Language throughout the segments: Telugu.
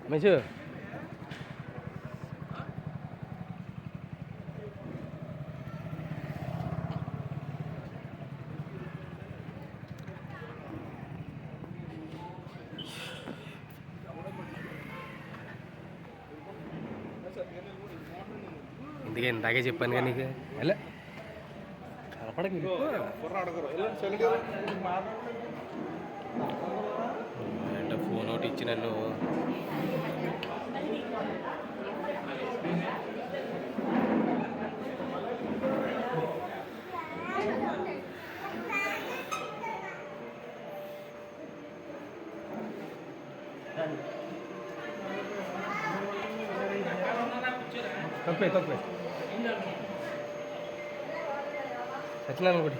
మంచి ఇందుకే ఇందాకే చెప్పాను కానీ నీకు ఎలా కనపడక ఫోన్ ఒకటి ఇచ్చి నన్ను తప్పే సత్యనారాయణ ఒకటి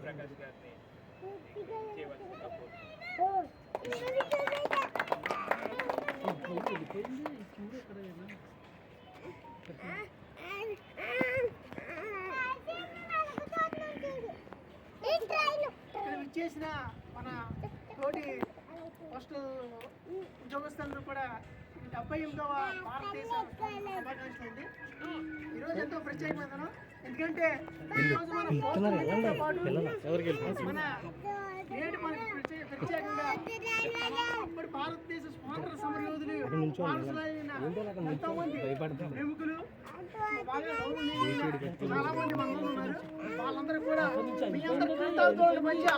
ప్రకాష్ గారిని చేసిన మన తోటి పోస్టల్ ఉద్యోగస్తులందరూ కూడా 78వ భారతదేశ శుభాకాంక్షలు అండి. ఈరోజు ఎంతో ప్రత్యేకమైన ఎందుకంటే ఈరోజు మన ప్రత్యేకంగా అప్పటి భారతదేశ స్వాతంత్ర సమరయోధులు ఎంతో మంది ప్రముఖులు బాగా చాలా మంది మందులు ఉన్నారు. వాళ్ళందరూ కూడా మీ అందరి కృతజ్ఞతల మధ్య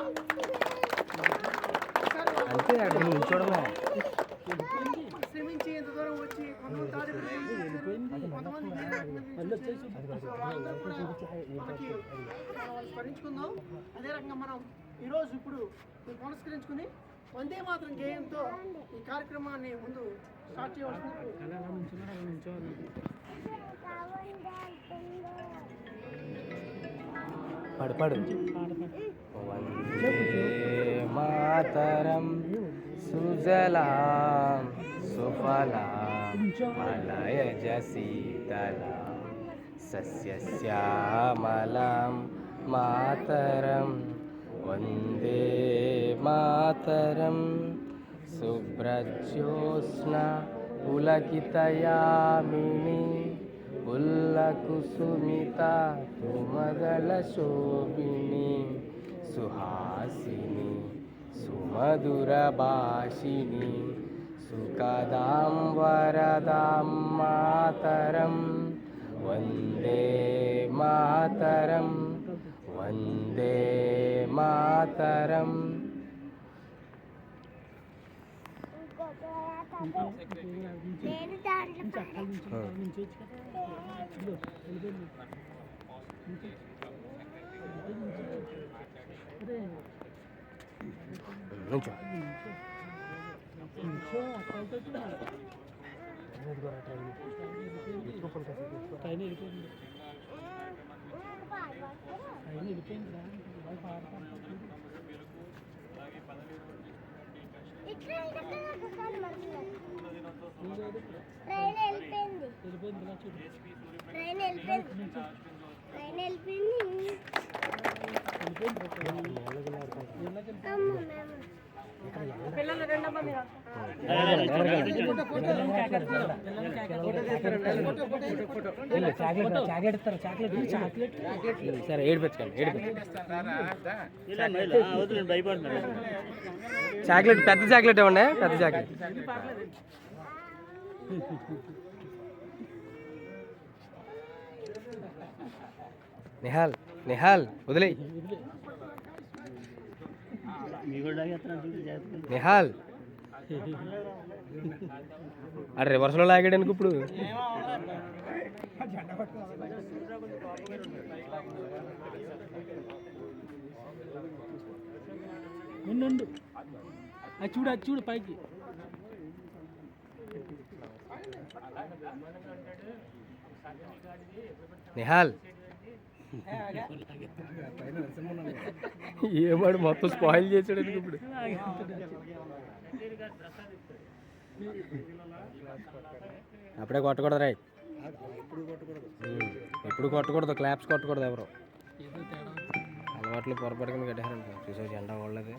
శ్రమించి ఇంత దూరం వచ్చి స్మరించుకుందాం. అదే రకంగా మనం ఈరోజు ఇప్పుడు పునస్కరించుకుని వందే మాత్రం గేయంతో ఈ కార్యక్రమాన్ని ముందు స్టార్ట్ చేయవలసింది. పడు వందే మాతరం సుజలాం సుఫలాం మలయజ శీతలాం సస్యశ్యామలాం మాతరం వందే మాతరం శుభ్రజ్యోత్స్న పులకితయామిని ఉల్లకుసుమిత తుమదళ శోభిని సుహాసిని సుమధుర భాషిని సుఖదాం వరదాం మాతరం వందే మాతరం వందే మాతరం. సరే చాక్లెట్ పెద్ద చాక్లెట్ ఇవ్వండి పెద్ద చాక్లెట్ నిహాల్ వదిలే నిహాల్ అరే రివర్స్లో లాగాడానికి ఇప్పుడు ఉండు అది చూడు పైకి నిహాల్ ఏమాడు మొత్తం స్పాయిల్ చేసాడు ఇప్పుడు. అప్పుడే కొట్టకూడదు రైట్, ఎప్పుడు కొట్టకూడదు, క్లాప్స్ కొట్టకూడదు ఎవరు. అలవాట్లు పొరపాటుగా కట్టారంట. చూసే జెండా వాళ్ళది.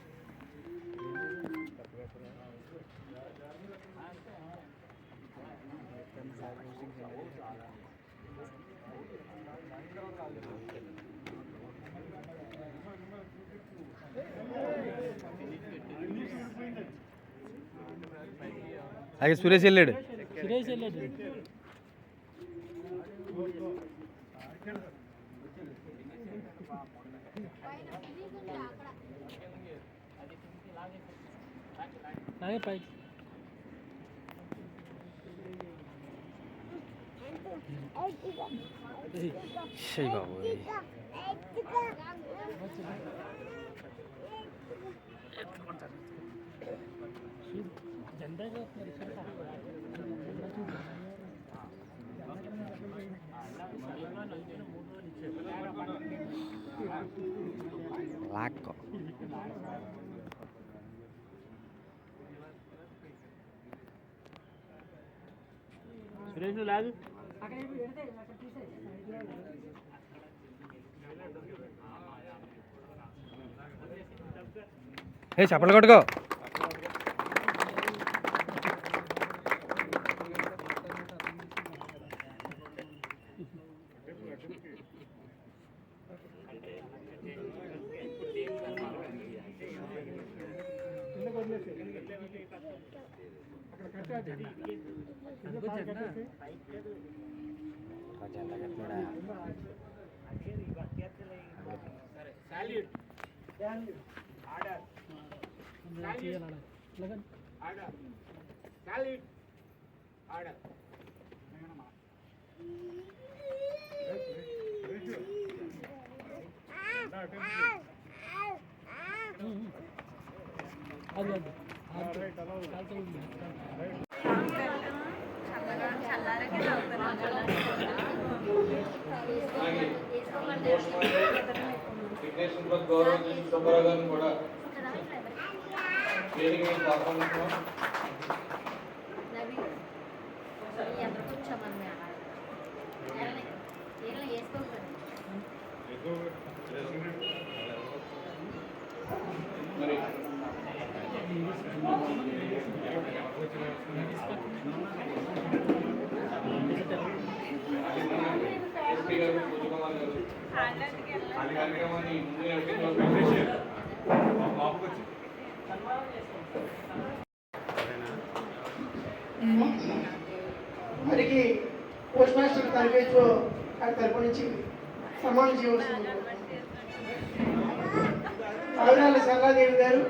అలాగే సురేష్ వెళ్ళాడు. పైకి బాబు జెండా లాక్కో సురేష్ లాగు. ఏ చప్పలు కొట్టుకో. మరికి పోస్ట్ మాస్టర్ తరపు నుంచి సన్మానం చేయవలసింది ఆవిరాల సరళాదేవి గారు,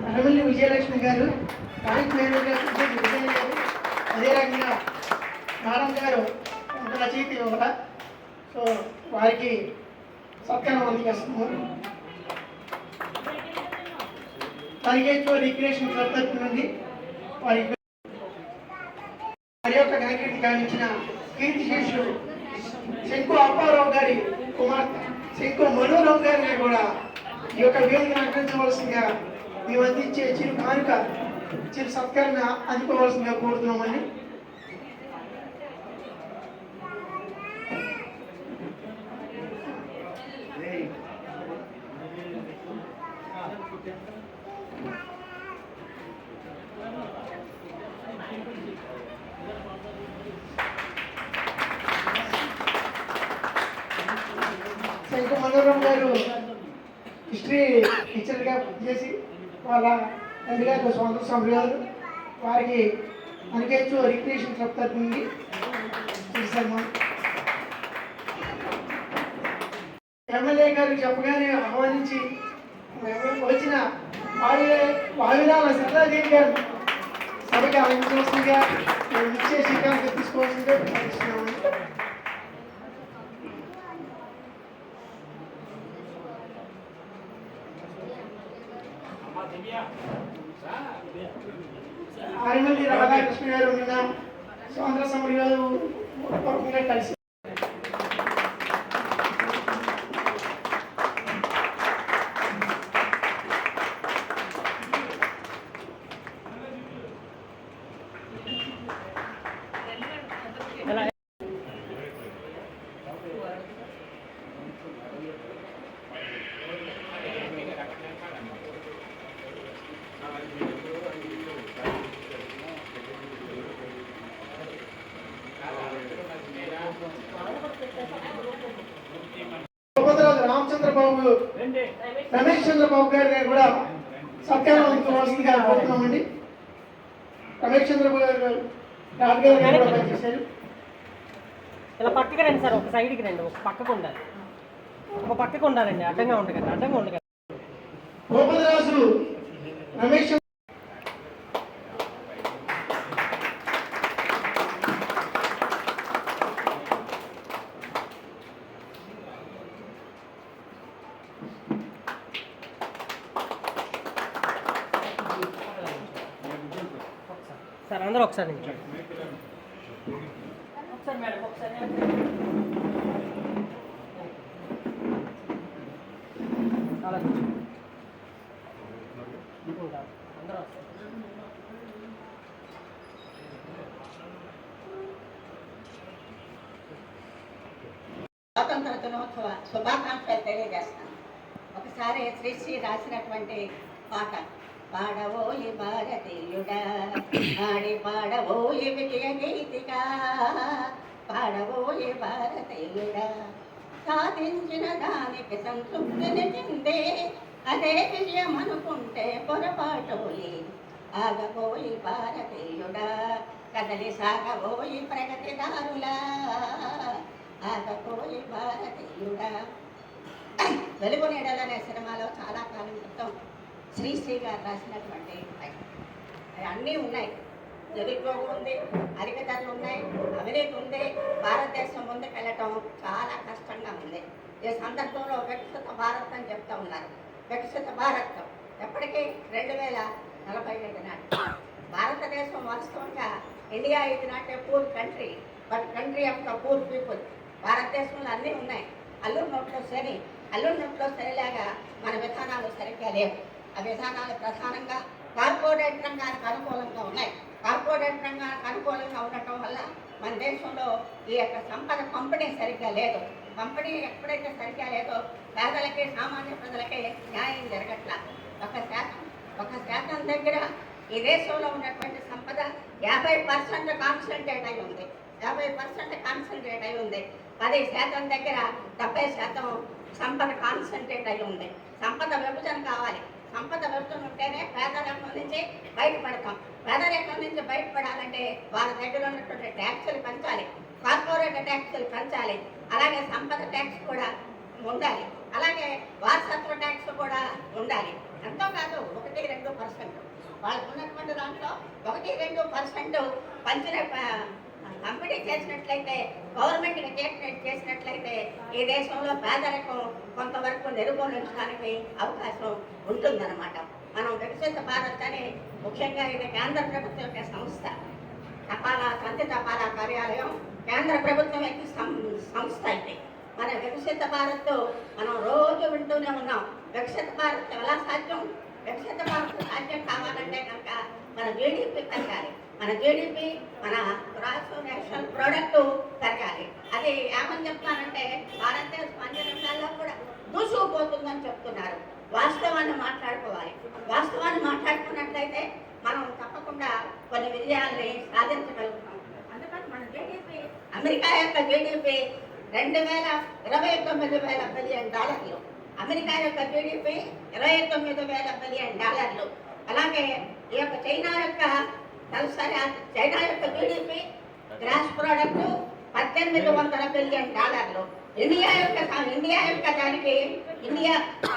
అనమల్లి విజయలక్ష్మి గారు, బ్యాంక్ మేనేజర్ విజయ్ గారు, అదే రకంగా మేడం గారు రచయిత ఇవ్వాల. సో వారికి సత్కారం అందజేస్తున్నాము. తనిఖీలో రిక్రియేషన్ క్లబ్ తరఫు నుండి వారి యొక్క ఘనకీర్తి గావించిన కీర్తి శేషులు శంకు అప్పారావు గారి కుమార్తె శంకు మనోరావు గారిని కూడా ఈ యొక్క వేదికను అలంకరించవలసిందిగా మేము అందించే చిరు కానుక, చిరు సత్కారాన్ని అందుకోవాల్సిందిగా కోరుతున్నామని. శంకు మనోరావు గారు హిస్టరీ టీచర్గా పనిచేసి వాళ్ళ తండ్రి గారి స్వంత సంప్రదాయాలు వారికి మనకేచ్చు రిక్రియేషన్ క్లబ్ తరఫు నుండి సన్మానం. ఎమ్మెల్యే గారు చెప్పగానే ఆహ్వానించి వచ్చిన వావిరాల సరళాదేవి గారు సభకి ఆలోచించవలసిందిగా మేము ఇచ్చే శ్రీకాంత్ తీసుకోవాల్సిందే ప్రార్థిస్తున్నామని. హరిమల్లి రాధాకృష్ణ గారు నిన్న స్వాతంత్ర సమరయోధు పూర్వకంగా కలిసి రామచంద్రబాబు రమేష్ చంద్రబాబు గారిని కూడా సత్యానందించవలసిందిగా కోరుతున్నామండి. రమేష్ చంద్రబాబు గారు రాజుగారు కూడా పనిచేశారు. ఇలా పక్కకి రండి సార్, ఒక సైడ్కి రండి, ఒక పక్కకు ఉండాలి, ఒక పక్కకు ఉండాలండి, అడ్డంగా ఉండగలరు, అడ్డంగా ఉండగలరు. గోపదరాజు రమేష్ సార్ అందరూ ఒకసారి ఒకసారి మేడం ఒకసారి అలా అందరూ స్వాతంత్ర దినోత్సవ శుభాకాంక్షలు తెలియజేస్తాను. ఒకసారి శ్రీశ్రీ రాసినటువంటి పాట, పాడవోయి భారతీయుడా ఆడి పాడవోయి విజయ గీతిగా, పాడవోయి భారతీయుడా సాధించిన దానికి సంతృప్తిని చెందే, అదే విజయం అనుకుంటే పొరపాటోయి, ఆగబోయి భారతీయుడా కదలి సాగబోయి ప్రగతిదారులా, ఆగబోయి భారతీయుడా. వెలుగు నీడలు అనే సినిమాలో చాలా కాలం క్రితం శ్రీశ్రీ గారు రాసినటువంటి అన్నీ ఉన్నాయి. నిరుద్యోగం ఉంది, అరికతలు ఉన్నాయి, అవినీతి ఉంది, భారతదేశం ముందుకు వెళ్ళటం చాలా కష్టంగా ఉంది. ఈ సందర్భంలో వికసిత భారత్ అని చెప్తా ఉన్నారు. వికసిత భారత్ ఎప్పటికీ 2047 నాటి భారతదేశం వాస్తవంగా ఇండియా ఇది not a poor country but country of the poor people. భారతదేశంలో అన్నీ ఉన్నాయి. అల్లుడి నోట్లో శని, అల్లుడి నోట్లో శనిలాగా మన విధానాలు సరిగ్గా లేవు. ఆ విధానాలు ప్రధానంగా కార్పొరేట్ రంగానికి అనుకూలంగా ఉన్నాయి. కార్పొరేట్ రంగానికి అనుకూలంగా ఉండటం వల్ల మన దేశంలో ఈ యొక్క సంపద పంపిణీ సరిగ్గా లేదు. పంపిణీ ఎప్పుడైతే సరిగ్గా లేదో పేదలకి సామాన్య ప్రజలకి న్యాయం జరగట్ల. 1% దగ్గర ఈ దేశంలో ఉన్నటువంటి సంపద 50% కాన్సన్ట్రేట్ అయి ఉంది. 50% కాన్సన్ట్రేట్ అయి ఉంది. 10% దగ్గర 70% సంపద కాన్సన్ట్రేట్ అయి ఉంది. సంపద విభజన కావాలి. సంపద విభజన ఉంటేనే పేదరికం నుంచి బయటపడతాం. పేదరికం నుంచి బయటపడాలంటే వాళ్ళ దగ్గర ఉన్నటువంటి ట్యాక్సులు పెంచాలి, కార్పొరేట్ ట్యాక్సులు పెంచాలి, అలాగే సంపద ట్యాక్స్ కూడా ఉండాలి, అలాగే వారసత్వ ట్యాక్స్ కూడా ఉండాలి. ఎంతో కాదు 1-2% వాళ్ళకు ఉన్నటువంటి దాంట్లో 1-2% పంచిన పంపిణీ చేసినట్లయితే, గవర్నమెంట్కి చేసినట్లయితే ఈ దేశంలో పేదరికం కొంతవరకు నిర్మూలించడానికి అవకాశం ఉంటుందన్నమాట. మనం వికసిత భారత్ అని ముఖ్యంగా ఇది కేంద్ర ప్రభుత్వం యొక్క సంస్థ. తంతి తపాలా కార్యాలయం కేంద్ర ప్రభుత్వం యొక్క సంస్థ అయితే మన వికసిత భారత్ మనం రోజు వింటూనే ఉన్నాం. వికసిత భారత్ ఎలా సాధ్యం? వికసిత భారత్ సాధ్యం కావాలంటే కనుక మన జీడిపి పెరగాలి. మన జీడిపి, మన గ్రాస్ నేషనల్ ప్రోడక్ట్ పెరగాలి. అది ఏమని చెప్తానంటే భారతదేశం అన్ని రంగాల్లో కూడా దూసుకుపోతుందని చెప్తున్నారు. వాస్తవాన్ని మాట్లాడుకోవాలి. వాస్తవాన్ని మాట్లాడుకున్నట్లయితే మనం తప్పకుండా కొన్ని విజయాల్ని సాధించగలుగుతాం. అందుకని మన జీడిపి, అమెరికా యొక్క జీడిపి 2029,000 బిలియన్ డాలర్లు. అమెరికా యొక్క జీడిపి 29,000 బిలియన్ డాలర్లు. అలాగే ఈ యొక్క చైనా యొక్క జీడిపి గ్రాస్ ప్రోడక్ట్ 1,800 బిలియన్ డాలర్లు. ఇండియా యొక్క దానికి ఇండియా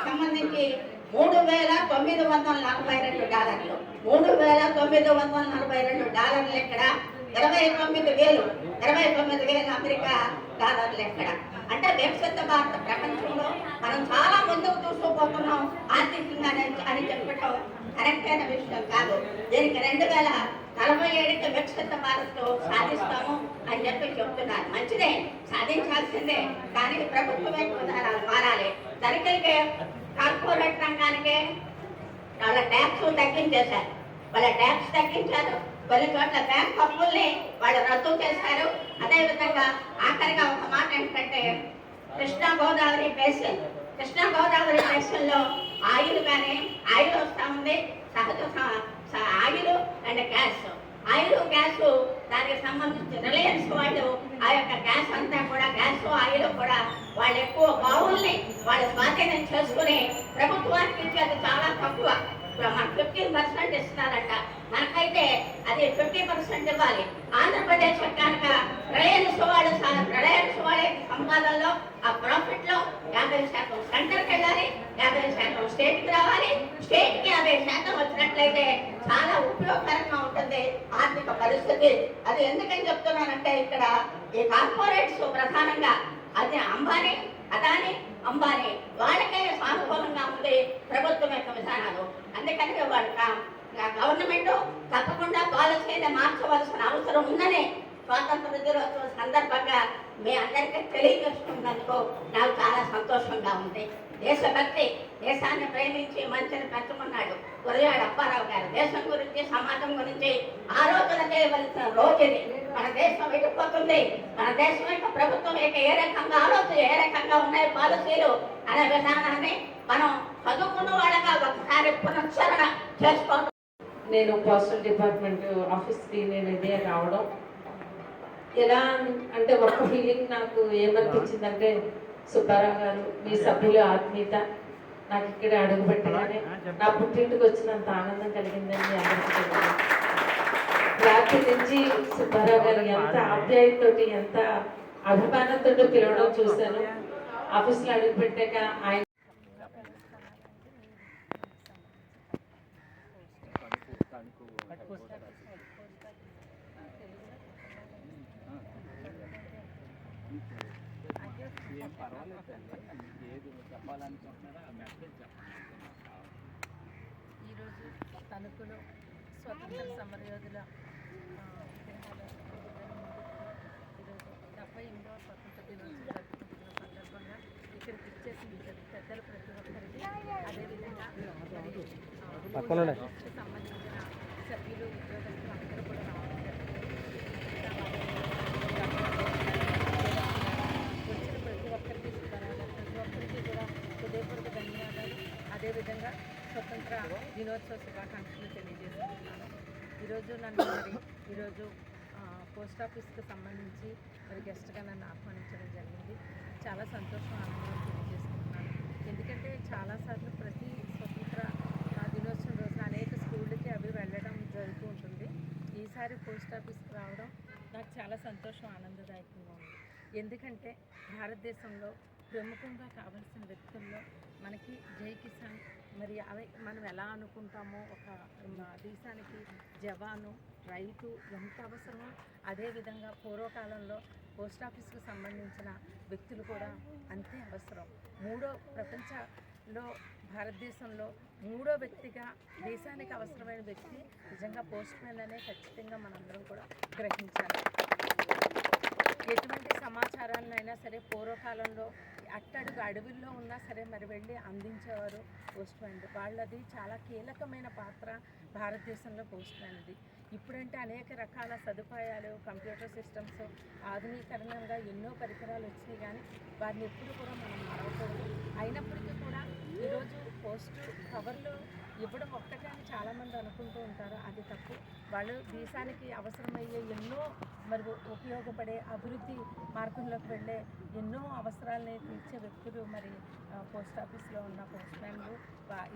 సంబంధించి 3,000 $3,942 $3,942 ఎక్కడ 29,000 అమెరికా డాలర్లు ఎక్కడ అంటే వికసిత భారత ప్రపంచంలో మనం చాలా ముందుకు దూసుకుపోతున్నాం ఆర్థికంగా అని చెప్పడం కరెక్ట్ అయిన విషయం కాదు. దీనికి 2047కి వికసిత భారత్ సాధిస్తాము అని చెప్పి చెప్తున్నారు. మంచిదే, సాధించాల్సిందే. దానికి ప్రభుత్వమే విధానాలు మారాలి. ధనికులకి కార్పొరేట్ రంగానికి వాళ్ళ ట్యాక్స్ తగ్గించేశారు. కొన్ని చోట్ల బ్యాంక్ అప్పుల్ని వాళ్ళు రద్దు చేశారు. అదేవిధంగా ఆఖరిగా ఒక మాట ఏంటంటే కృష్ణా గోదావరి బేసిన్లో ఆయిల్ వస్తూ ఉంది. సహజ ఆయిల్ అండ్ గ్యాస్ దానికి సంబంధించి రిలయన్స్ వాళ్ళు ఆ యొక్క గ్యాస్ అంతా కూడా ఆయిల్ కూడా వాళ్ళు ఎక్కువ బావుల్ని వాళ్ళు స్వాధీనం చేసుకుని ప్రభుత్వానికి ఇచ్చేది చాలా తక్కువ. ఇప్పుడు మన 15% ఇస్తున్నారంట, మనకైతే అది 50% ఇవ్వాలి. ఆంధ్రప్రదేశ్ కనుక రిలయన్స్ వాళ్ళ సంపాదనలో ఆ ప్రాఫిట్ లో 50% సెంటర్కి వెళ్ళాలి, 50% స్టేట్కి రావాలి. స్టేట్కి 50% వచ్చినట్లయితే చాలా ఉపయోగకరంగా ఉంటుంది ఆర్థిక పరిస్థితి. అది ఎందుకని చెప్తున్నానంటే ఇక్కడ ఈ కార్పొరేట్స్ ప్రధానంగా అది అదాని అంబానీ వాళ్ళకే సానుకూలంగా ఉంది ప్రభుత్వం యొక్క విధానాలు. అందుకని వాళ్ళు గవర్నమెంట్ తప్పకుండా పాలసీని మార్చవలసిన అవసరం ఉందని స్వాతంత్ర దినోత్సవం సందర్భంగా మీ అందరికీ తెలియజేస్తున్నందుకు నాకు చాలా సంతోషంగా ఉంది. దేశభక్తి, దేశాన్ని ప్రేమించి మంచిని పెంచుకున్నాడు గురజాడ అప్పారావు గారు. దేశం గురించి, సమాజం గురించి ఆలోచన చేయవలసిన రోజు ఇది. మన దేశం ఎటుపోతుంది, మన దేశం యొక్క ప్రభుత్వం యొక్క ఏ రకంగా ఉన్నాయి పాలసీలు అనే విధానాన్ని మనం చదువుకున్న వాళ్ళగా ఒకసారి పునశ్చరణ చేసుకోవడం. నేను పోస్టల్ డిపార్ట్మెంట్ ఆఫీస్కి నేను ఇదే రావడం ఎలా అంటే ఒక ఫీలింగ్ నాకు ఏమనిపించిందంటే సుబ్బారావు గారు మీ సభ్యుల ఆత్మీయత నాకు ఇక్కడ అడుగు పెట్టగానే నా పుట్టింటికి వచ్చినంత ఆనందం కలిగిందని అందరికీ రాత్రి నుంచి సుబ్బారావు గారు ఎంత ఆప్యాయతతోటి ఎంత అభిమానంతో పిలవడం చూశాను. ఆఫీస్లో అడుగు పెట్టాక ఆయన ఈరోజు తణుకులో స్వతంత్ర సమరయోధుల ఈరోజు 78వ స్వతంత్ర దినోత్సవం జరుపుకుంటున్న సందర్భంగా ఇక్కడికి ఇచ్చేసి పెద్దలు ప్రతి ఒక్కరికి, అదేవిధంగా సంబంధించిన సభ్యులు, ఉద్యోగస్తులు అందరూ కూడా రావడం జరిగింది. వచ్చిన ప్రతి ఒక్కరికి ప్రతి ఒక్కరికి కూడా హృదయపూర్వక ధన్యవాదాలు. అదేవిధంగా స్వతంత్ర దినోత్సవ శుభాకాంక్షలు తెలియజేస్తున్నాను. ఈరోజు పోస్ట్ ఆఫీస్కి సంబంధించి గెస్ట్గా నన్ను ఆహ్వానించడం జరిగింది. చాలా సంతోషం, ఆనందం తెలియజేస్తున్నాను. ఎందుకంటే చాలాసార్లు ప్రతి స్వతంత్ర దినోత్సవం రోజున అనేక స్కూళ్ళకి అవి వెళ్ళడం జరుగుతూ ఉంటుంది. ఈసారి పోస్ట్ ఆఫీస్కి రావడం నాకు చాలా సంతోషం, ఆనందదాయకంగా ఉంది. ఎందుకంటే భారతదేశంలో ప్రముఖంగా కావాల్సిన వ్యక్తుల్లో మనకి జై కిసాన్, మరి అవి మనం ఎలా అనుకుంటామో ఒక దేశానికి జవాను, రైతు ఎంత అవసరమో అదేవిధంగా పూర్వకాలంలో పోస్ట్ ఆఫీస్కు సంబంధించిన వ్యక్తులు కూడా అంతే అవసరం. ప్రపంచంలో భారతదేశంలో మూడో వ్యక్తిగా దేశానికి అవసరమైన వ్యక్తి నిజంగా పోస్ట్ మ్యాన్ అనే ఖచ్చితంగా మనందరం కూడా గ్రహించాలి. ఎటువంటి సమాచారాన్నైనా సరే పూర్వకాలంలో అట్టడుగు అడవుల్లో ఉన్నా సరే మరి వెళ్ళి అందించేవారు పోస్ట్ మ్యాన్. వాళ్ళది చాలా కీలకమైన పాత్ర భారతదేశంలో పోస్ట్ మ్యాన్ది. ఇప్పుడంటే అనేక రకాల సదుపాయాలు, కంప్యూటర్ సిస్టమ్స్, ఆధునీకరణంగా ఎన్నో పరికరాలు వచ్చినాయి, కానీ వారిని ఎప్పుడు కూడా మనం మరవకూడదు. అయినప్పటికీ కూడా ఈరోజు పోస్టు కవర్లు ఇవ్వడం ఒక్కటే అని చాలామంది అనుకుంటూ ఉంటారు. అది తప్పు. వాళ్ళు దేశానికి అవసరమయ్యే ఎన్నో మరి ఉపయోగపడే అభివృద్ధి మార్గంలోకి వెళ్ళే ఎన్నో అవసరాలని తీర్చే వ్యక్తులు మరి పోస్ట్ ఆఫీస్లో ఉన్న పోస్ట్ మ్యాన్లు,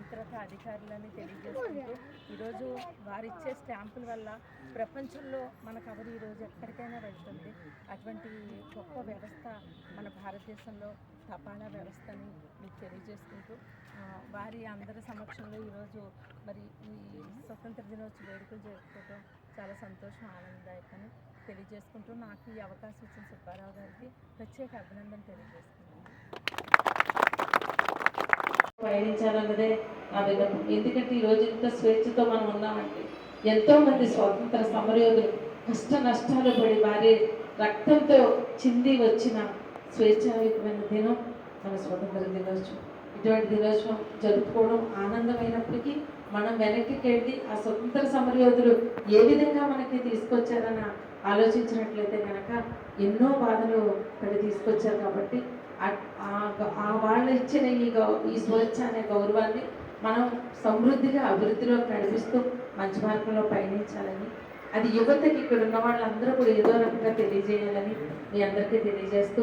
ఇతరత అధికారులని తెలియజేసుకుంటూ ఈరోజు వారిచ్చే స్టాంపుల వల్ల ప్రపంచంలో మన కవర్ ఈరోజు ఎక్కడికైనా వెళ్తుంది. అటువంటి గొప్ప వ్యవస్థ మన భారతదేశంలో తపాలా వ్యవస్థని మీకు తెలియజేసుకుంటూ వారి అందరి సమక్షంలో ఈరోజు మరి ఈ స్వతంత్ర దినోత్సవ వేడుకలు జరుపుకోవడం చాలా సంతోషం, ఆనందదాయకని తెలియజేసుకుంటూ నాకు ఈ అవకాశం ఇచ్చిన సుబ్బారావు గారికి ప్రత్యేక అభినందన తెలియజేసుకుంటున్నాను. పయనించాలన్నదే నా విన్నపం. ఎందుకంటే ఈరోజు ఇంత స్వేచ్ఛతో మనం ఉన్నామంటే ఎంతో మంది స్వాతంత్ర సమరయోధులు కష్ట నష్టాలు పడి వారి రక్తంతో చింది వచ్చిన స్వేచ్ఛాయుతమైన దినం మన స్వతంత్ర దినోత్సవం. ఇటువంటి దినోత్సవం జరుపుకోవడం ఆనందమైనప్పటికీ మనం వెనక్కి వెళ్ళి ఆ స్వతంత్ర సమరయోధులు ఏ విధంగా మనకి తీసుకొచ్చారని ఆలోచించినట్లయితే కనుక ఎన్నో బాధలు ఇక్కడ తీసుకొచ్చారు. కాబట్టి వాళ్ళు ఇచ్చిన ఈ స్వేచ్ఛ అనే గౌరవాన్ని మనం సమృద్ధిగా అభివృద్ధిలోకి నడిపిస్తూ మంచి మార్గంలో పయనించాలని, అది యువతకి ఇక్కడ ఉన్న వాళ్ళందరూ కూడా ఏదో రకంగా తెలియజేయాలని మీ అందరికీ తెలియజేస్తూ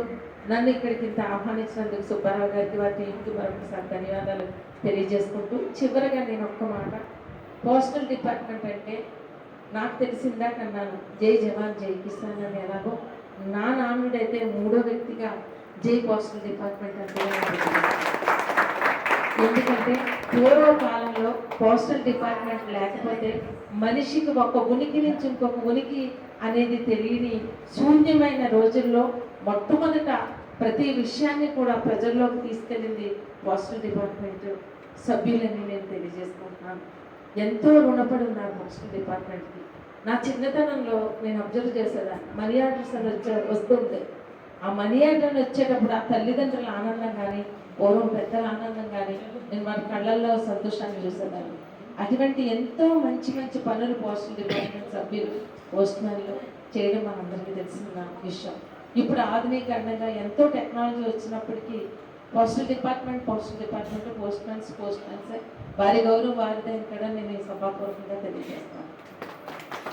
నన్ను ఇక్కడికి ఇంత ఆహ్వానించినందుకు సుబ్బారావు గారికి వారి టీంకి మరొకసారి ధన్యవాదాలు తెలియజేసుకుంటూ చివరిగా నేను ఒక్క మాట, పోస్టల్ డిపార్ట్మెంట్ అంటే నాకు తెలిసిందాక అన్నాను జై జవాన్ జై కిసాన్ అని. ఎలాగో నా నానుడైతే మూడో వ్యక్తిగా జై పోస్టల్ డిపార్ట్మెంట్ అంటే, ఎందుకంటే పూర్వకాలంలో పోస్టల్ డిపార్ట్మెంట్ లేకపోతే మనిషికి ఒక ఉనికి నుంచి ఇంకొక ఉనికి అనేది తెలియని శూన్యమైన రోజుల్లో మొట్టమొదట ప్రతి విషయాన్ని కూడా ప్రజల్లోకి తీసుకెళ్ళింది పోస్టల్ డిపార్ట్మెంట్ సభ్యులని నేను తెలియజేసుకుంటున్నాను. ఎంతో రుణపడి ఉన్నారు పోస్టల్ డిపార్ట్మెంట్కి. నా చిన్నతనంలో నేను అబ్జర్వ్ చేసేదాన్ని, మనీ ఆర్డర్స్ అని వస్తుంటే ఆ మనీ ఆర్డర్ వచ్చేటప్పుడు ఆ తల్లిదండ్రుల ఆనందం కానీ పూర్వం పెద్దల ఆనందం కానీ నేను వారి కళ్ళల్లో సంతోషాన్ని చూసేదాన్ని. అటువంటి ఎంతో మంచి మంచి పనులు పోస్టల్ డిపార్ట్మెంట్ సభ్యులు పోస్ట్మెన్లు చేయడం మనందరికీ తెలిసిన విషయం. ఇప్పుడు ఆధునీకరణగా ఎంతో టెక్నాలజీ వచ్చినప్పటికీ పోస్టల్ డిపార్ట్మెంట్ పోస్ట్మెన్స్ వారి గౌరవం వారిదే కూడా నేను ఈ సభాపూర్వకంగా తెలియజేస్తాను.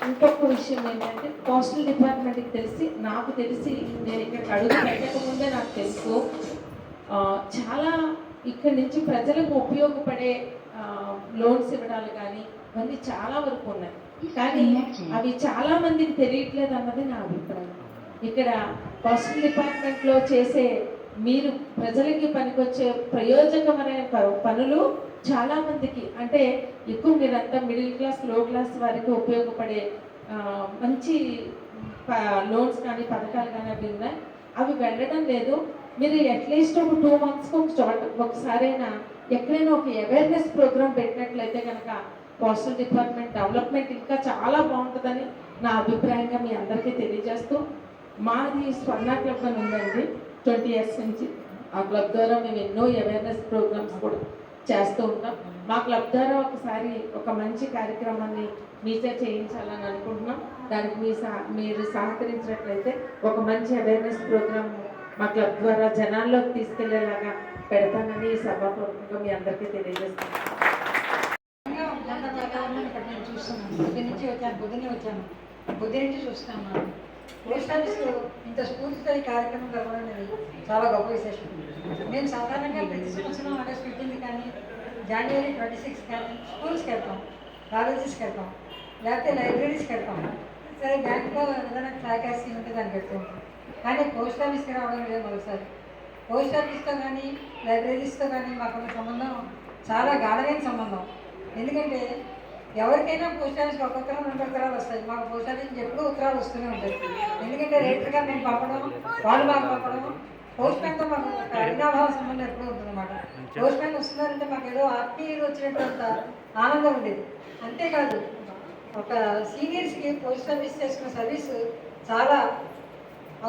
ఇంకొక విషయం ఏంటంటే పోస్టల్ డిపార్ట్మెంట్కి నాకు తెలిసి నేను ఇక్కడ అడుగు పెట్టకముందే నాకు తెలుసు చాలా ఇక్కడి నుంచి ప్రజలకు ఉపయోగపడే లోన్స్ ఇవ్వడాలు కానీ ఇవన్నీ చాలా వరకు ఉన్నాయి. కానీ అవి చాలా మందికి తెలియట్లేదు అన్నది నా అభిప్రాయం. ఇక్కడ పోస్టల్ డిపార్ట్మెంట్లో చేసే మీరు ప్రజలకి పనికొచ్చే ప్రయోజనకమైన పనులు చాలా మందికి, అంటే ఎక్కువ మీరంతా మిడిల్ క్లాస్ లో క్లాస్ వారికి ఉపయోగపడే మంచి లోన్స్ కానీ పథకాలు కానీ అవి ఉన్నాయి. అవి వెళ్ళడం లేదు. మీరు అట్లీస్ట్ ఒక 2 months ఒకసారైనా ఎక్కడైనా ఒక అవేర్నెస్ ప్రోగ్రామ్ పెట్టినట్లయితే కనుక పోస్టల్ డిపార్ట్మెంట్ డెవలప్మెంట్ ఇంకా చాలా బాగుంటుందని నా అభిప్రాయంగా మీ అందరికీ తెలియజేస్తూ, మాది స్వర్ణ క్లబ్ అని ఉందండి 20 years నుంచి. ఆ క్లబ్ ద్వారా మేము ఎన్నో అవేర్నెస్ ప్రోగ్రామ్స్ కూడా చేస్తూ ఉంటాం. మా క్లబ్ ద్వారా ఒకసారి ఒక మంచి కార్యక్రమాన్ని మీతో చేయించాలని అనుకుంటున్నాం. దానికి మీరు సహకరించినట్లయితే ఒక మంచి అవేర్నెస్ ప్రోగ్రామ్ మా క్లబ్ ద్వారా జనాల్లోకి తీసుకెళ్లేలాగా పెడతానని ఈ సభాపూర్వకంగా మీ అందరికీ తెలియజేస్తాను. నేను చూస్తున్నాను, పొద్దున్నే వచ్చాను బుద్ధి నుంచి చూస్తున్నాను. పోస్ట్ ఆఫీస్లో ఇంత స్ఫూర్తితో ఈ కార్యక్రమం జరగడం అనేది చాలా గొప్ప విశేషం. మేము సాధారణంగా ప్రతి సంవత్సరం ఆగస్ట్ 15 కానీ January 26 కానీ స్కూల్స్కి వెళ్తాం, కాలేజెస్కి వెళ్తాం, లేకపోతే లైబ్రరీస్కి వెళ్తాం. సరే బ్యాంక్లో ఏదైనా ఫ్లాగ్ స్కీమ్ ఉంటే దానికి వెళ్తూ ఉంటాం. కానీ పోస్ట్ ఆఫీస్కి రావడం లేదు మరోసారి. పోస్ట్ ఆఫీస్తో కానీ లైబ్రరీస్తో కానీ మాకున్న సంబంధం చాలా గాఢమైన సంబంధం. ఎందుకంటే ఎవరికైనా పోస్ట్ ఆఫీస్కి ఒక ఉత్తరం 2 ఉత్తరాలు వస్తాయి. మాకు పోస్ట్ ఆఫీస్ నుంచి ఎప్పుడూ ఉత్తరాలు వస్తూనే ఉంటాయి. ఎందుకంటే రేట్లుగా మేము పంపడం, వాళ్ళు మాకు పంపడం, పోస్ట్ మ్యాన్తో మాకు ఒక అవినాభావ సంబంధం ఎప్పుడూ ఉంటుందన్నమాట. పోస్ట్ మ్యాన్ వస్తున్నారంటే మాకు ఏదో ఆర్టీలు వచ్చినట్టు ఆనందం ఉండేది. అంతేకాదు ఒక సీనియర్స్కి పోస్ట్ ఆఫీస్ చేసుకున్న సర్వీసు చాలా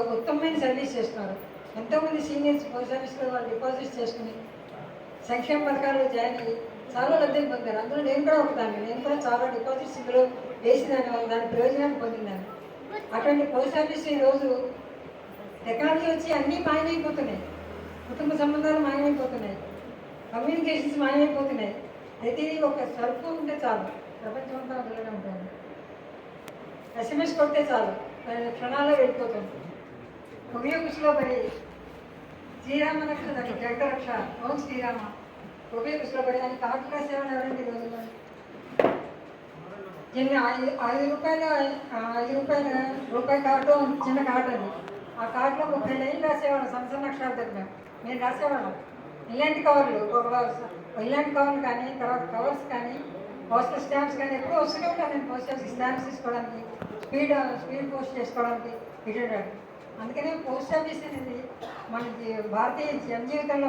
ఒక ఉత్తమమైన సర్వీస్ చేస్తున్నారు. ఎంతోమంది సీనియర్స్ పోస్ట్ ఆఫీస్లో వాళ్ళు డిపాజిట్స్ చేసుకుని సంక్షేమ పథకాల్లో జాయిన్ అయ్యి చాలా లబ్ధిని పొందారు. అందులో నేను కూడా ఒకదాన్ని. నేను కూడా చాలా డిపాజిట్స్ ఇందులో వేసిదాన్ని వల్ల దాని ప్రయోజనాన్ని పొందిందాన్ని. అటువంటి పోస్ట్ ఆఫీస్ ఈరోజు టెక్నాలజీ వచ్చి అన్నీ మాయమైపోతున్నాయి. కుటుంబ సంబంధాలు మాయమైపోతున్నాయి, కమ్యూనికేషన్స్ మాయమైపోతున్నాయి. ప్రతిదీ ఒక సరుకు ఉంటే చాలు, ప్రపంచం అంతా అందులోనే ఉంటుంది. SMS కొడితే చాలు, క్షణాల్లో వెళ్ళిపోతుంది. ఉపయోగించులో పడి శ్రీరామ రక్ష జగ రక్ష ఓం శ్రీరామ ఉపయోగించులో పడి అని కార్డు రాసేవాడు ఎవరండి రోజుల్లో? చిన్న 5 రూపాయల కార్డు, చిన్న కార్డు అది. ఆ కార్డులో 30 లైన్లు రాసేవాడు సన్న అక్షరాలు దగ్గర. మేము రాసేవాళ్ళం. ఇలాంటి కవర్లు ఇలాంటి కవర్లు కానీ, తర్వాత కవర్స్ కానీ, పోస్టల్ స్టాంప్స్ కానీ ఎప్పుడూ వస్తూనే ఉంటాను నేను పోస్ట్ ఆఫీస్ స్టాంప్స్ తీసుకోవడానికి, స్పీడ్ పోస్ట్ చేసుకోవడానికి ఇటు. అందుకనే పోస్ట్ ఆఫీస్ అనేది మనకి భారతీయ జనజీవితంలో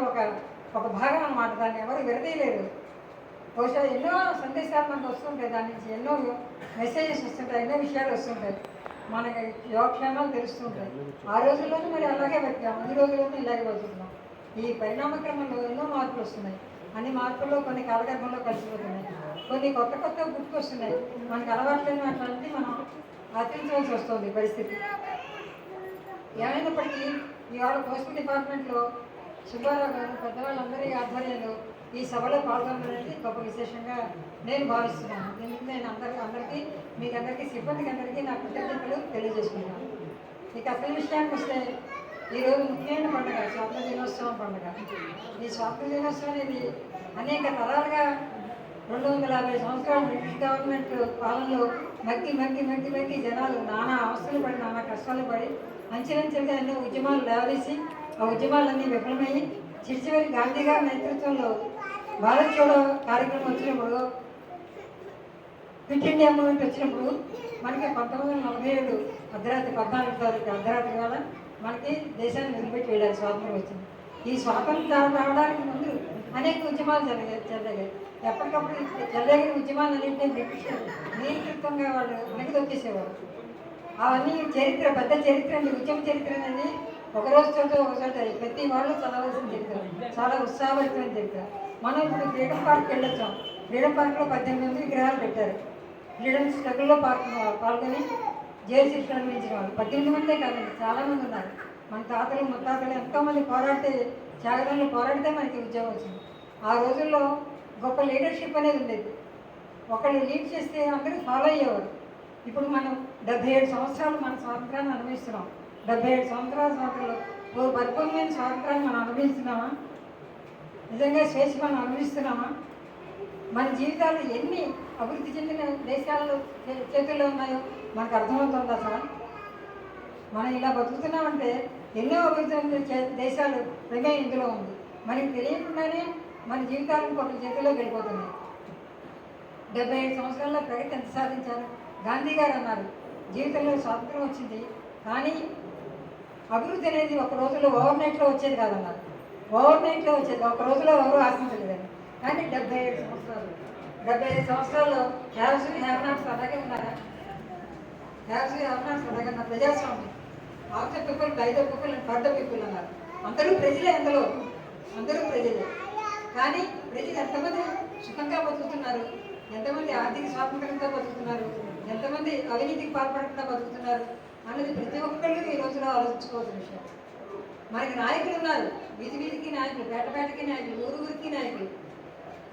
ఒక భాగం అన్నమాట. దాన్ని ఎవరు విడదీయలేరు. బహుశా ఎన్నో సందేశాలు మనకు వస్తుంటాయి, దాని నుంచి ఎన్నో మెసేజెస్ వస్తుంటాయి, ఎన్నో విషయాలు వస్తుంటాయి, మనకి యోగక్షేమాలు తెలుస్తుంటాయి. ఆ రోజుల్లోనే మరి అలాగే బతికాం, ఈ రోజుల్లోనే ఇలాగే బతుకుతున్నాం. ఈ పరిణామ క్రమంలో ఎన్నో మార్పులు వస్తున్నాయి. అన్ని మార్పుల్లో కొన్ని కాలగర్భంలో కలిసిపోతున్నాయి, కొన్ని కొత్త గుర్తుకు వస్తున్నాయి. మనకు అలవాట్లేని అట్లాంటి మనం ఆచరించవలసి వస్తుంది పరిస్థితి. ఏమైనప్పటికీ ఇవాళ పోస్టల్ డిపార్ట్మెంట్లో సుబ్బారావు గారు పెద్దవాళ్ళందరి ఆధ్వర్యంలో ఈ సభలో పాల్గొనడానికి గొప్ప విశేషంగా నేను భావిస్తున్నాను. ఎందుకంటే నేను అందరికీ మీకందరికీ సిబ్బందికి అందరికీ నా కృతజ్ఞతలు తెలియజేసుకున్నాను. ఇక అసలు విషయానికి వస్తే ఈరోజు ముఖ్యమైన పండుగ స్వాతంత్ర దినోత్సవం పండుగ. ఈ స్వాతంత్ర దినోత్సవం అనేది అనేక తరాలుగా 250 సంవత్సరాలు బ్రిటిష్ గవర్నమెంట్ పాలనలో మగ్గి జనాలు నానా అవస్థలు పడి, నానా కష్టాలు పడి, అంచెలంచెలుగా ఎన్నో ఉద్యమాలు లేవదీసి ఆ ఉద్యమాలన్నీ విఫలమయ్యి చివరి గాంధీ గారి నేతృత్వంలో భారత్ జోడో కార్యక్రమం వచ్చినప్పుడు, క్విట్ ఇండియా మూవ్మెంట్ వచ్చినప్పుడు మనకి 1947 అర్ధరాత్రి 14 తారీఖు అర్ధరాత్రి వేళ మనకి దేశాన్ని వదిలిపెట్టి వెళ్ళారు, స్వాతంత్రం వచ్చింది. ఈ స్వాతంత్రం రావడానికి ముందు అనేక ఉద్యమాలు జరిగాయి. ఎప్పటికప్పుడు చెల్లగిన ఉద్యమాలు అన్నింటినీ బ్రిటిష్ నియంతృత్వంగా వాళ్ళు వెనక్కి తొక్కేసేవారు. అవన్నీ చరిత్ర, పెద్ద చరిత్ర అండి. ఉద్యమ చరిత్ర అనేది ఒకరోజు చోట ప్రతి వాళ్ళు చదవాల్సిన చరిత్ర, చాలా ఉత్సాహభరితమైన చరిత్ర. మనం ఇప్పుడు ఫ్రీడమ్ పార్క్ వెళ్ళొచ్చాం. ఫ్రీడమ్ పార్క్లో 18 విగ్రహాలు పెట్టారు. ఫ్రీడమ్ స్ట్రగుల్లో పాల్గొని జైలు శిక్ష అనుభవించిన వాళ్ళు 18 మందే కాదండి, చాలామంది ఉన్నారు. మన తాతలు ముత్తాతలు ఎంతోమంది త్యాగంలో పోరాడితే మనకి ఉద్యోగం వచ్చింది. ఆ రోజుల్లో గొప్ప లీడర్షిప్ అనేది ఉండేది. ఒకళ్ళు లీడ్ చేస్తే అందరూ ఫాలో అయ్యేవారు. ఇప్పుడు మనం 77 సంవత్సరాలు మన స్వాతంత్రాన్ని అనుభవిస్తున్నాం. 77 సంవత్సరాలు పరిపూర్ణమైన స్వాతంత్రాన్ని మనం అనుభవిస్తున్నామా? నిజంగా స్వేచ్ఛ మనం అనుభవిస్తున్నామా? మన జీవితాలు ఎన్ని అభివృద్ధి చెందిన దేశాలు చేతుల్లో ఉన్నాయో మనకు అర్థమవుతుంది. అసలు మనం ఇలా బతుకుతున్నామంటే ఎన్నో అభివృద్ధి చెందిన దేశాలు ప్రమేయం ఇందులో ఉంది. మనకి తెలియకుండానే మన జీవితాలు ఇంకొక చేతుల్లోకి వెళ్ళిపోతున్నాయి. 75 సంవత్సరాల్లో ప్రగతి ఎంత సాధించారు? గాంధీ గారు అన్నారు, జీవితంలో స్వాతంత్రం వచ్చింది కానీ అభివృద్ధి అనేది ఒక రోజులో ఓవర్ నైట్లో వచ్చేది కాదన్నారు. ఓవర్ నైట్లో వచ్చేది, ఒక రోజులో ఎవరు ఆశించలేదని. కానీ 75 సంవత్సరాల్లో హ్యావ్స్ హ్యావ్నాట్స్ అలాగే ఉన్నారా? హ్యావ్స్ హ్యావ్నాట్స్ అలాగే ఉన్నారు. ప్రజాస్వామ్యం, of the people, by the people and for the people అన్నారు. అందరూ ప్రజలే, అందరూ ప్రజలే. కానీ ప్రజలు ఎంతమంది సుఖంగా బతుకుతున్నారు, ఎంతమంది ఆర్థిక స్వాతంత్రంతో బతుకుతున్నారు, ఎంతమంది అవినీతికి పాల్పడకుండా బతుకుతున్నారు అన్నది ప్రతి ఒక్కళ్ళు ఈ రోజులో ఆలోచించుకోవాల్సిన విషయం. మనకి నాయకులు ఉన్నారు, వీధికి నాయకులు, పేటకి నాయకులు, ఊరికి నాయకులు,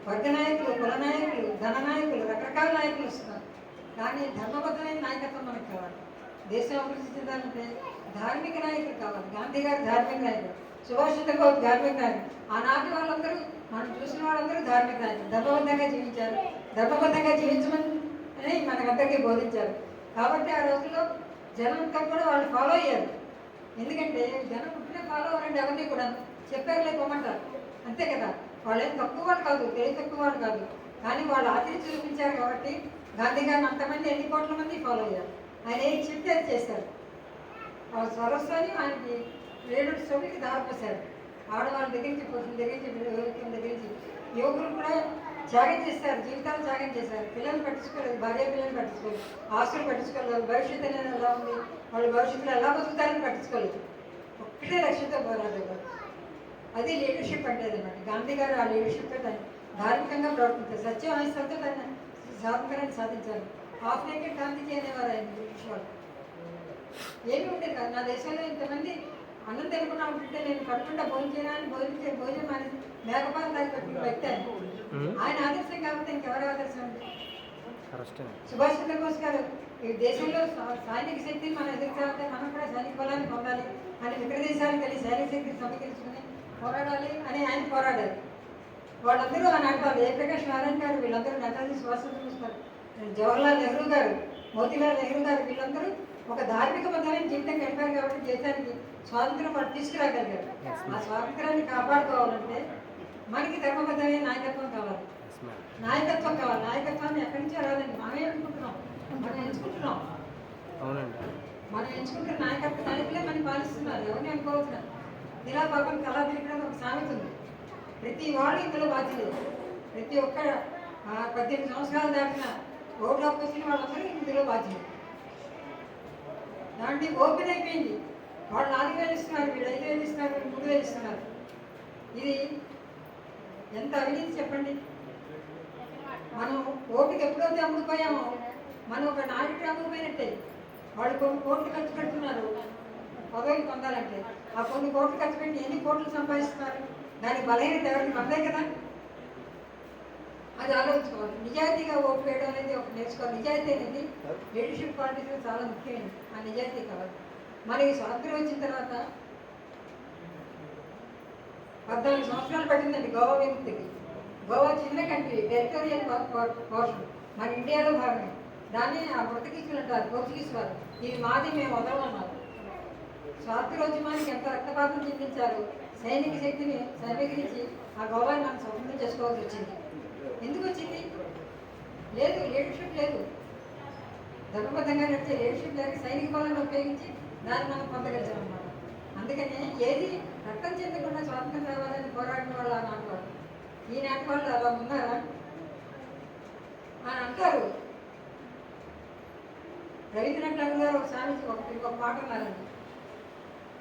వర్గ నాయకులు, కుల నాయకులు, ధన నాయకులు, రకరకాల నాయకులు వస్తున్నారు. కానీ ధర్మబద్ధమైన నాయకత్వం మనకు కావాలి. దేశం అభివృద్ధి చెందాలంటే ధార్మిక నాయకులు కావాలి. గాంధీ గారు ధార్మిక నాయకులు, సుభాష్ చంద్రబోస్ ధార్మిక నాయకులు. ఆనాటి వాళ్ళందరూ, మనం చూసిన వాళ్ళందరూ ధార్మిక నాయకులు. ధర్మబద్ధంగా జీవించారు, ధర్మబద్ధంగా జీవించమని మనకందరికీ బోధించారు. కాబట్టి ఆ రోజుల్లో జనం కూడా వాళ్ళు ఫాలో అయ్యారు. ఎందుకంటే జనం పుట్టిన ఫాలో అవ్వాలంటే ఎవరిని కూడా చెప్పారు లేకపోమంటారు, అంతే కదా. వాళ్ళేం తక్కువ వాళ్ళు కాదు, తెలివి తక్కువ వాళ్ళు కాదు. కానీ వాళ్ళు ఆచరించి చూపించారు కాబట్టి గాంధీ గారిని అంతమంది ఎన్ని కోట్ల మంది ఫాలో అయ్యారు. ఆయన ఏం చెప్తే అది చేశారు. ఆ స్వరస్వాన్ని ఆయనకి రేడు చోటికి దారిపోశారు. ఆడవాళ్ళ దగ్గర నుంచి, పురుషుల దగ్గర నుంచి యువకులు కూడా త్యాగం చేస్తారు, జీవితాలు త్యాగం చేశారు. పిల్లలు పట్టించుకోలేదు, భార్య పిల్లలు పట్టించుకోలేదు, ఆస్తులు పట్టించుకోలేదు, భవిష్యత్తు అనేది ఎలా ఉంది, వాళ్ళ భవిష్యత్తులో ఎలా బతుకుతారని పట్టించుకోలేదు. ఒక్కటే లక్ష్యంతో పోరాడేవారు. అది లీడర్షిప్ అంటే అన్నమాట. గాంధీ గారు ఆ లీడర్షిప్తో దాన్ని ధార్మికంగా ప్రవర్తించారు. సత్యం అహింసతో దాన్ని స్వాతంత్రాన్ని సాధించారు. హాఫ్ నేకెడ్ గాంధీజీ అనేవారు ఆయన బ్రిటిష్ వాళ్ళు. ఏమి ఉండేది కాదు. నా దేశంలో ఇంతమంది అన్నం తినకుండా ఉంటుంటే నేను కట్టుకుంటా భోజనం అనేది మేకపాలు దాన్ని పెట్టుకుని వ్యక్తి ఆయన ఆదర్శం కాబట్టి ఇంకెవరి ఆదర్శం ఉంది? సుభాష్ చంద్రబోస్ గారు ఈ దేశంలో సైనిక శక్తిని మనం ఎదుర్కోవాలంటే మనం కూడా సైనిక బలాన్ని పొందాలి అని ఇతర దేశాలకు వెళ్ళి సైనిక శక్తిని సమీకరించుకుని పోరాడాలి అని ఆయన పోరాడారు. వాళ్ళందరూ ఆ నాటకాలు, జయప్రకాష్ నారాయణ గారు, వీళ్ళందరూ నేతాజీ సుభాష్ చంద్రబోస్ గారు, జవహర్లాల్ నెహ్రూ గారు, మోతీలాల్ నెహ్రూ గారు, వీళ్ళందరూ ఒక ధార్మిక బద్దమైన జీవితం గడిపారు కాబట్టి దేశానికి స్వాతంత్రం వాళ్ళు తీసుకురాగలిగారు. ఆ స్వాతంత్రాన్ని కాపాడుకోవాలంటే మనకి ధర్మబద్ధమైన నాయకత్వం కావాలి. నాయకత్వం కావాలి. నాయకత్వాన్ని ఎక్కడి నుంచో రాదండి, మనమే అనుకుంటున్నాం, మనం ఎంచుకుంటున్నాం. అవునండి. మనం ఎంచుకుంటున్న నాయకులే మనకి పాలిస్తున్నారు, ఎవరిని అనుకోవచ్చున్నారు. ఇలా పాపం కళా తిరిగిన ఒక సామెత ఉంది. ప్రతి వాడు ఇందులో బాధ్యులు. ప్రతి ఒక్క 18 సంవత్సరాలు దాటిన ఓట్లోకి వచ్చిన వాళ్ళందరూ ఇందులో బాధ్యులు. దాంట్లో ఓపెన్ అయిపోయింది. వాళ్ళు 4,000 ఇస్తున్నారు, వీళ్ళు 5,000 ఇస్తున్నారు, వీళ్ళు 3,000 ఇస్తున్నారు. ఇది ఎంత అవినీతి చెప్పండి. మనం ఓటుకి ఎప్పుడైతే అమ్ముకుపోయామో మనం ఒక నాయకుడు అమ్ముకుపోయినట్టే. వాళ్ళు కొన్ని కోట్లు ఖర్చు పెడుతున్నారు పదవికి పొందాలంటే. ఆ కొన్ని కోట్లు ఖర్చు పెట్టి ఎన్ని కోట్లు సంపాదిస్తున్నారు? దానికి బలహీనత ఎవరికి మనదే కదా. అది ఆలోచించుకోవాలి. నిజాయితీగా ఓటు వేయడం అనేది ఒక నేర్చుకోవాలి. నిజాయితీ అనేది లీడర్షిప్ క్వాలిటీస్లో చాలా ముఖ్యమైనది. ఆ నిజాయితీ కావాలి. మనకి స్వాతంత్రం వచ్చిన తర్వాత 14 సంవత్సరాలు పట్టిందండి గోవా విముక్తికి. గోవా చిన్న కంట్రీ, టెరిటోరియల్ పోర్షన్, మన ఇండియాలో భాగమే. దాన్ని ఆ పోర్చుగీసులు అంటారు, పోర్చుగీస్ వారు. ఇది మాది, మేము వదలమన్నారు. స్వాతంత్రోద్యమానికి ఎంత రక్తపాతం చెందించారు. సైనిక శక్తిని సమీకరించి ఆ గోవాని మనం స్వతంత్రం చేసుకోవాల్సి వచ్చింది. ఎందుకు వచ్చింది? లేదు, లీడర్షిప్ లేదు. ధర్మబద్ధంగా నడిచే లీడర్షిప్ లేక సైనిక బలాన్ని ఉపయోగించి దాన్ని మనం పొందగలిచాం అన్నమాట. అందుకని ఏది రక్తం చెందకుండా స్వాతంత్రం రావాలని పోరాడిన వాళ్ళు ఆనాటి వాళ్ళు. ఈనాటి వాళ్ళు అలా ఉన్నారా అని అంటారు. రవీంద్రనాథ్ ఠాగూర్ గారు ఒకసారి ఒక మాట ఉన్నారండి.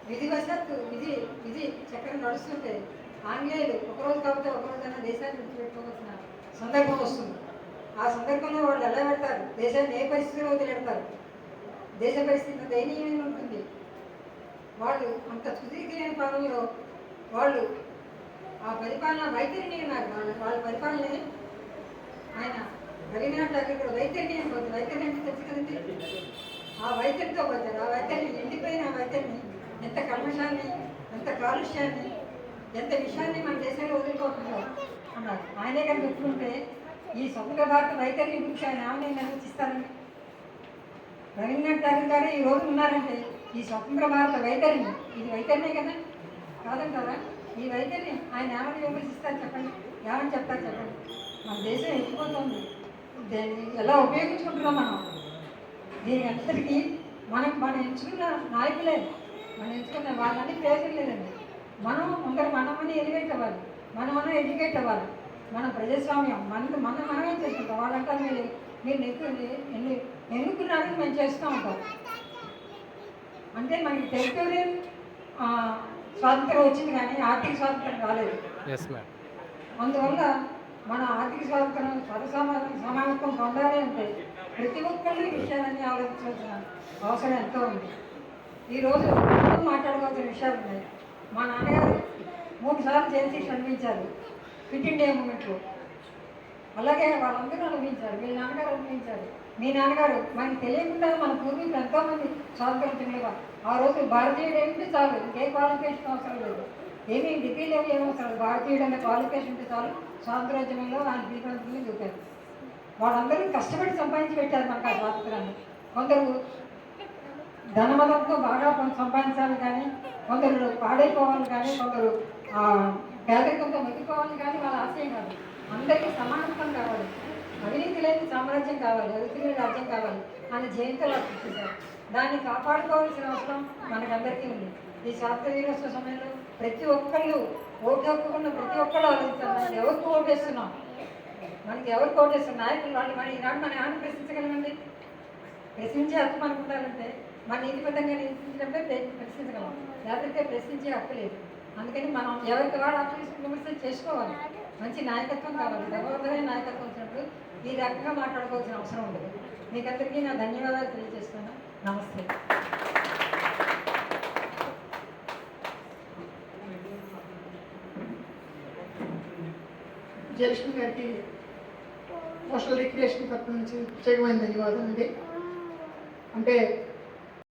విధివశాత్తు విధి చక్రం నడుస్తుంటే ఆంగ్లేయులు ఒకరోజు కాకపోతే ఒకరోజైనా దేశాన్ని విడిచిపెట్టుకోవాల్సిన సందర్భం వస్తుంది. ఆ సందర్భంలో వాళ్ళు ఎలా పెడతారు? దేశాన్ని ఏ పరిస్థితిలో వదిలేడతారు? దేశ పరిస్థితి దయనీయంగా ఉంటుంది. వాళ్ళు అంత సుదీర్ఘమైన పాలనలో వాళ్ళు ఆ పరిపాలన వైఖరిని ఉన్నారు. వాళ్ళ పరిపాలనే ఆయన రవీంద్రనాథ్ ఠాగూర్ కూడా వైఖరిని అనుకోవచ్చు. వైఖరి అంటే తెలుసు కదండి. ఆ వైఖరితో పోతారు. ఆ వైఖరిని ఎండిపోయిన ఆ వైఖరిని, ఎంత కల్మషాన్ని, ఎంత కాలుష్యాన్ని, ఎంత విషయాన్ని మన దేశంలో వదులుకోకుండా అన్నారు. ఆయనే కానీ చెప్పుకుంటే ఈ స్వతంత్ర భారత వైఖరి గురించి ఆయన ఏమైనా నిర్వచిస్తారండి? రవీంద్రనాథ్ ఠాగూర్ గారు ఈ రోజు ఉన్నారంటే ఈ స్వతంత్ర భారత వైఖరిని, ఇది వైఖరినే కదా, కాదంటారా? ఈ వైఖరిని ఆయన ఏమైనా విమర్శిస్తారు చెప్పండి, ఏమని చెప్తారు చెప్పండి? మన దేశం ఎత్తిపోతుంది, దాన్ని ఎలా ఉపయోగించుకుంటున్నాం మనం? దీని అంతటికీ మనం ఎంచుకున్న నాయకులే, మనం ఎంచుకున్న వాళ్ళని ప్రయోజనం లేదండి. మనమని ఎలివేట్ అవ్వాలి, మనం ఎడ్యుకేట్ అవ్వాలి. మన ప్రజాస్వామ్యం మనమే చేసుకుంటాం. వాళ్ళంటారు మీరు ఎన్నుకున్నారని మేము చేస్తూ ఉంటాం. అంటే మనకి టెరిటోరియల్ స్వాతంత్రం వచ్చింది కానీ ఆర్థిక స్వాతంత్రం రాలేదు. అందువల్ల మన ఆర్థిక స్వాతంత్రం సమానత్వం పొందాలి అంటే ప్రతి ఒక్కళ్ళు ఈ విషయాలన్నీ ఆలోచించాల్సిన అవసరం ఎంతో ఉంది. ఈరోజు మాట్లాడుకోవాల్సిన విషయాలు ఉన్నాయి. మా నాన్నగారు 3 సార్లు జైలు శిక్ష అనుభవించారు క్విట్ ఇండియా మూమెంట్లో. అలాగే వాళ్ళందరూ అనుభవించారు. వీళ్ళ నాన్నగారు అనుభవించారు. మీ నాన్నగారు మనకి తెలియకుండా మన పూర్వీకులు ఎంతోమంది స్వాతంత్రం. ఆ రోజు భారతీయుడు ఏమిటి చాలు, ఇంకే క్వాలిఫికేషన్ అవసరం లేదు, ఏమీ డిగ్రీ లెవెల్ ఏమవసరం లేదు. భారతీయుడు అనే క్వాలిఫికేషన్ ఉంటే చాలు స్వాతంత్రోద్యమంలో ఆయన దీపాన్ని చూపారు. వాళ్ళందరూ కష్టపడి సంపాదించి పెట్టారు మనకు ఆ స్వాతంత్రాన్ని. కొందరు ధనమదంతో బాగా సంపాదించాలి కానీ, కొందరు పాడైపోవాలి కానీ, కొందరు పేదరికంతో మగ్గిపోవాలి కానీ వాళ్ళ ఆశయం కాదు. అందరికీ సమానత్వం కావాలి, అవినీతి లేని సామ్రాజ్యం కావాలి, అవినీతి లేని రాజ్యం కావాలి అనే జయంతో చూశారు. దాన్ని కాపాడుకోవాల్సిన అవసరం మనకందరికీ ఉంది. ఈ స్వాతంత్ర దినోత్సవ సమయంలో ప్రతి ఒక్కళ్ళు ఓటు హక్కుకున్న ప్రతి ఒక్కళ్ళు ఆలోచిస్తారు, మనం ఎవరికి ఓటేస్తున్నాం, మనకి ఎవరికి ఓటేస్తున్నాం. నాయకులు వాళ్ళు ఈనాడు మనం ఏమైనా ప్రశ్నించగలమండి? ప్రశ్నించే హక్కు మనకు ఉండాలంటే మన నీతిబద్ధంగా నిరూపించినప్పుడే ప్రశ్నించగలం, లేకపోతే ప్రశ్నించే హక్కు లేదు. అందుకని మనం ఎవరికి వాడు విమర్శలు చేసుకోవాలి. మంచి నాయకత్వం కావాలి. ధర్మబద్ధమైన నాయకత్వం వచ్చినప్పుడు ఈ రకంగా మాట్లాడుకోవాల్సిన అవసరం ఉండదు. మీకందరికీ నా ధన్యవాదాలు తెలియజేస్తున్నాను. నమస్తే. జయలక్ష్మి గారికి సోషల్ రిక్రియేషన్ తరఫు నుంచి ప్రత్యేకమైన ధన్యవాదాలు అండి. అంటే